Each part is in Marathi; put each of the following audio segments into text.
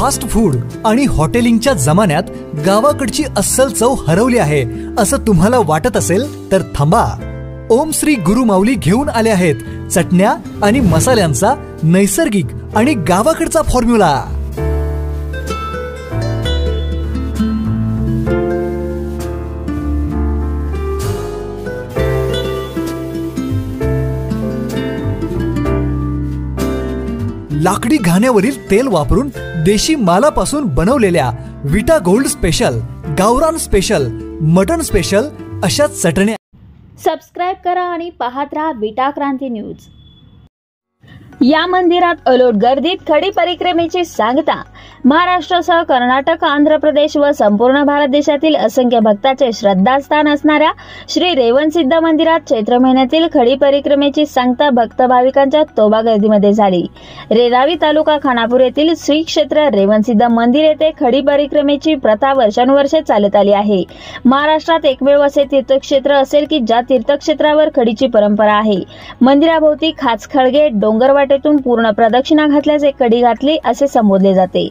फास्ट फूड आणि हॉटेलिंगच्या जमान्यात गावाकडची अस्सल चव हरवली आहे असं तुम्हाला वाटत असेल तर थांबा. ओम श्री गुरु माऊली घेऊन आले आहेत चटण्या आणि मसाल्यांचा नैसर्गिक आणि गावाकडचा फॉर्म्युला. लाकडी घाण्यावरील तेल वापरून देशी मालापासून बनवलेल्या विटा गोल्ड स्पेशल, गावरान स्पेशल, मटन स्पेशल अशा चटण्या. सबस्क्राइब करा आणि पाहत राहा विटा क्रांती न्यूज. या मंदिरात अलोट गर्दीत खडी परिक्रमेची सांगता. महाराष्ट्रासह कर्नाटक, आंध्र प्रदेश व संपूर्ण भारत देशातील असंख्य भक्तांचे श्रद्धास्थान असणाऱ्या श्री रेवणसिद्ध मंदिरात चैत्र महिन्यातील खडी परिक्रमेची सांगता भक्त भाविकांच्या तोबा गर्दीमध्ये झाली. रेणावी तालुका खानापूर येथील श्री क्षेत्र रेवणसिद्ध मंदिर येथे खडी परिक्रमेची प्रथा वर्षानुवर्षे चालत आली आहे. महाराष्ट्रात एकमेव असे तीर्थक्षेत्र असेल की ज्या तीर्थक्षेत्रावर खडीची परंपरा आहे. मंदिराभोवती खाचखळगे डोंगरवाटेतून पूर्ण प्रदक्षिणा घातल्याचे खडी घातली असे संबोधले जाते.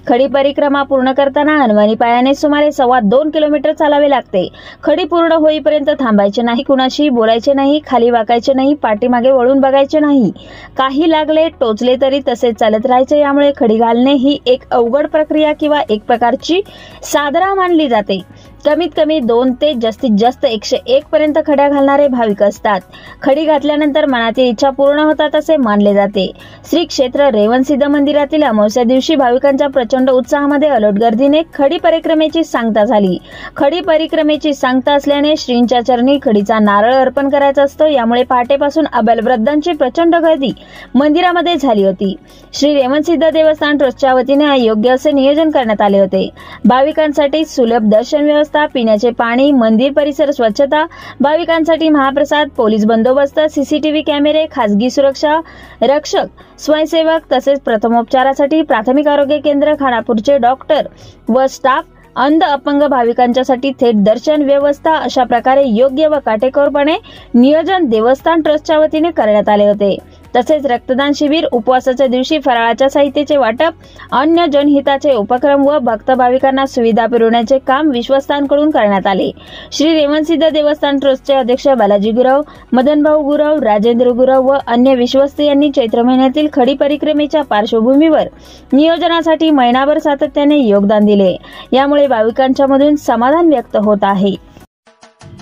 खडी परिक्रमा पूर्ण करताना अनवाणी पायाने सुमारे 2.25 किलोमीटर चालावे लागते. खडी पूर्ण होईपर्यंत थांबायचे नाही, कुणाशी बोलायचे नाही, खाली वाकायचे नाही, पाठीमागे वळून बघायचे नाही. काही लागले टोचले तरी तसेच चालत राहायचे. यामुळे खडी घालणे ही एक अवघड प्रक्रिया किंवा एक प्रकारची साधना मानली जाते. कमीत कमी 2 ते जास्तीत जास्त 101 पर्यंत खड्या घालणारे भाविक असतात. खडी घातल्यानंतर मनातील इच्छा पूर्ण होतात असे मानले जाते. श्री क्षेत्र रेवणसिद्ध मंदिरातील अमावस्या दिवशी भाविकांच्या प्रचंड उत्साहामध्ये अलोट गर्दीने खडी परिक्रमेची सांगता झाली. खडी परिक्रमेची सांगता असल्याने श्रींच्या चरणी खडीचा नारळ अर्पण करायचा असतो. यामुळे पहाटेपासून अबलवृद्धांची प्रचंड गर्दी मंदिरामध्ये झाली होती. श्री रेवणसिद्ध देवस्थान ट्रस्टच्या वतीने योग्य असे नियोजन करण्यात आले होते. भाविकांसाठी सुलभ दर्शन व्यवस्था, पिण्याचे पाणी, मंदिर परिसर स्वच्छता, भाविकांसाठी महाप्रसाद, पोलीस बंदोबस्त, सीसीटीव्ही कॅमेरे, खासगी सुरक्षा रक्षक, स्वयंसेवक तसेच प्रथमोपचारासाठी प्राथमिक आरोग्य केंद्र, खानापूरचे डॉक्टर व स्टाफ, अंध अपंग भाविकांच्यासाठी थेट दर्शन व्यवस्था अशा प्रकारे योग्य व काटेकोरपणे नियोजन देवस्थान ट्रस्टच्या वतीने करण्यात आले होते. तसेच रक्तदान शिबिर, उपवासाच्या दिवशी फराळाच्या साहित्याचे वाटप, अन्य जनहिताचे उपक्रम व भक्त भाविकांना सुविधा पुरवण्याचे काम विश्वस्तांकडून करण्यात आले. श्री रेवणसिद्ध देवस्थान ट्रस्टचे अध्यक्ष बालाजी गुरव, मदनभाऊ गुरव, राजेंद्र गुरव व अन्य विश्वस्त यांनी चैत्र महिन्यातील खडी परिक्रमेच्या पार्श्वभूमीवर नियोजनासाठी महिनाभर सातत्याने योगदान दिले. यामुळे भाविकांच्या मधून समाधान व्यक्त होत आहे.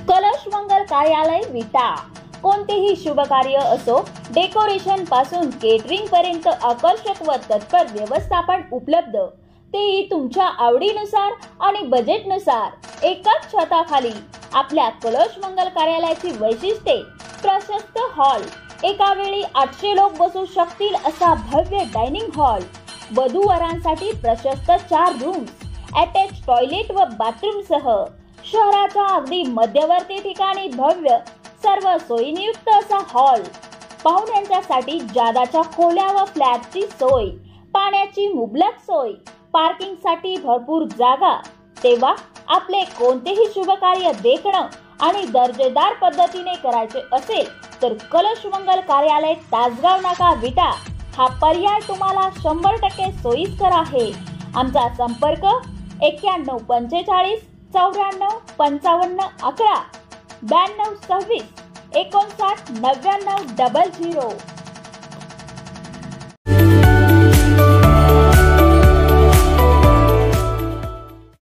कलश मंगल कार्यालय विटा. कोणतेही शुभ कार्य असो, डेकोरेशन पासून केटरिंग पर्यंत आकर्षक व तत्पर व्यवस्थापन उपलब्ध, तेही तुमच्या आवडीनुसार आणि बजेटनुसार. एकाच छताखाली आपल्या कलश मंगल कार्यालयाची वैशिष्ट्ये: प्रशस्त हॉल, एका वेळी 800 लोक बसू शकतील असा भव्य डायनिंग हॉल, वधूवरांसाठी प्रशस्त 4 रूम्स, अटॅच टॉयलेट व बाथरूम सह, शहराच्या अगदी मध्यवर्ती ठिकाणी भव्य सर्व सोयींयुक्त असा हॉल, पाहुण्यांच्यासाठी जादाच्या खोल्या व फ्लॅटची सोय, पाण्याची मुबलक सोय, पार्किंगसाठी भरपूर जागा. तेव्हा आपले कोणतेही शुभ कार्य देखणं आणि दर्जेदार पद्धतीने करायचे असेल तर कलश मंगल कार्यालय, तासगाव नाका, विटा हा पर्याय तुम्हाला 100% सोयीस्कर आहे. आमचा संपर्क 91 45 94 55 11 92 26 59 99 00.